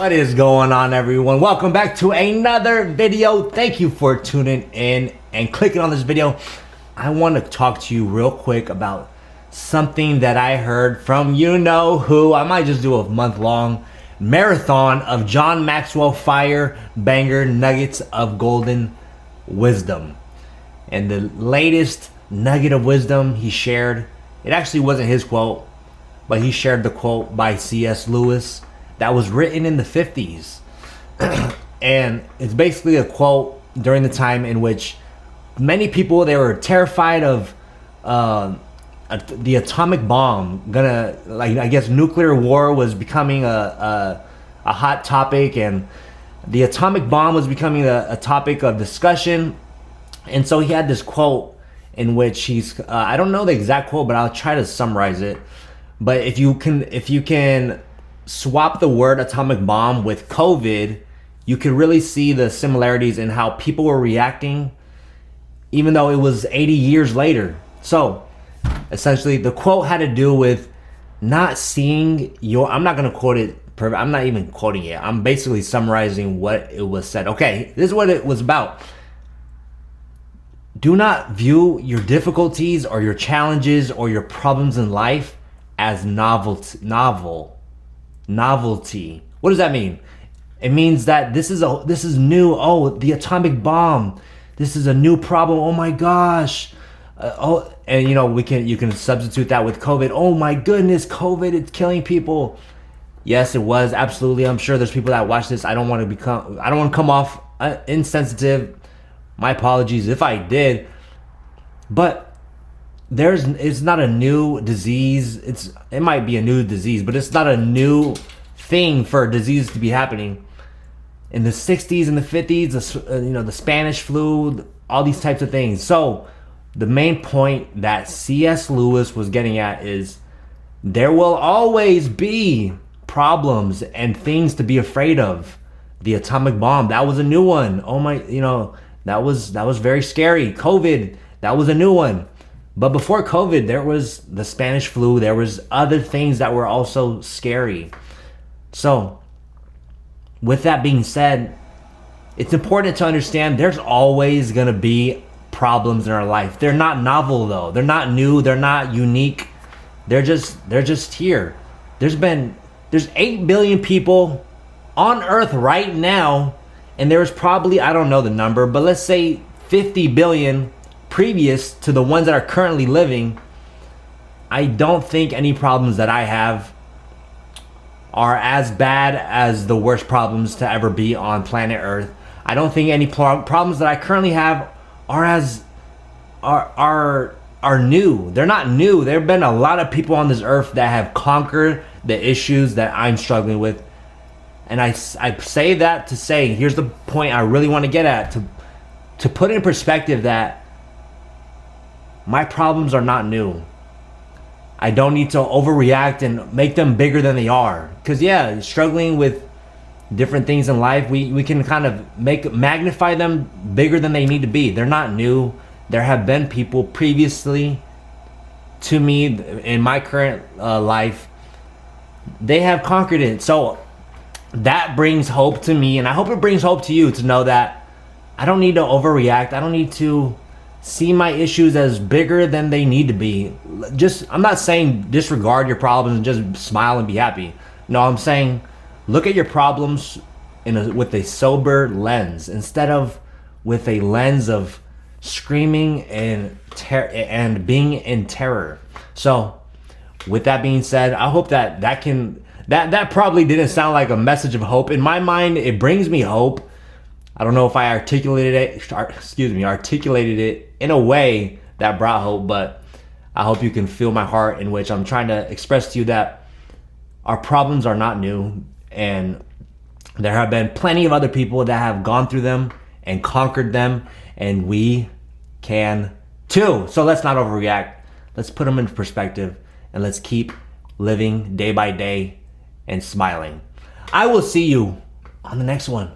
What is going on, everyone? Welcome back to another video. Thank you for tuning in and clicking on this video. I want to talk to you real quick about something that I heard from you know who. I might just do a month-long marathon of John Maxwell Fire Banger Nuggets of Golden Wisdom. And the latest nugget of wisdom he shared, it actually wasn't his quote, but he shared the quote by C.S. Lewis that was written in the 50s. And it's basically a quote during the time in which many people, they were terrified of the atomic bomb. I guess nuclear war was becoming a hot topic, and the atomic bomb was becoming a topic of discussion. And so he had this quote in which he's, I don't know the exact quote, but I'll try to summarize it. But if you can swap the word atomic bomb with COVID, you can really see the similarities in how people were reacting, even though it was 80 years later. So essentially the quote had to do with not seeing I'm not going to quote it. I'm not even quoting it. I'm basically summarizing what it was said. Okay, this is what it was about. Do not view your difficulties or your challenges or your problems in life as novelty. What does that mean? It means that this is new. Oh, the atomic bomb. This is a new problem. Oh my gosh. And you can substitute that with COVID. Oh my goodness, COVID, it's killing people. Yes, it was, absolutely. I'm sure there's people that watch this. I don't want to come off insensitive. My apologies if I did. But it's not a new disease. It might be a new disease, but it's not a new thing for a disease to be happening. In the 60s and the 50s, the Spanish flu, all these types of things. So the main point that C.S. Lewis was getting at is there will always be problems and things to be afraid of. The atomic bomb, that was a new one. Oh my, that was very scary. COVID, that was a new one. But before COVID, there was the Spanish flu. There was other things that were also scary. So with that being said, it's important to understand there's always going to be problems in our life. They're not novel though. They're not new. They're not unique. They're just here. There's 8 billion people on earth right now, and there's probably, I don't know the number, but let's say 50 billion previous to the ones that are currently living. I don't think any problems that I have are as bad as the worst problems to ever be on planet Earth. I don't think any problems that I currently have are new. They're not new. There have been a lot of people on this earth that have conquered the issues that I'm struggling with. And I say that to say, here's the point I really want to get at, to put in perspective that my problems are not new. I don't need to overreact and make them bigger than they are. Because struggling with different things in life, we can kind of magnify them bigger than they need to be. They're not new. There have been people previously to me in my current life. They have conquered it. So that brings hope to me, and I hope it brings hope to you to know that I don't need to overreact. I don't need to see my issues as bigger than they need to be. I'm not saying disregard your problems and just smile and be happy. No, I'm saying look at your problems with a sober lens instead of with a lens of screaming and being in terror. So with that being said, I hope that probably didn't sound like a message of hope. In my mind, it brings me hope. I don't know if I articulated it in a way that brought hope, but I hope you can feel my heart in which I'm trying to express to you that our problems are not new, and there have been plenty of other people that have gone through them and conquered them, and we can too. So let's not overreact. Let's put them into perspective, and let's keep living day by day and smiling. I will see you on the next one.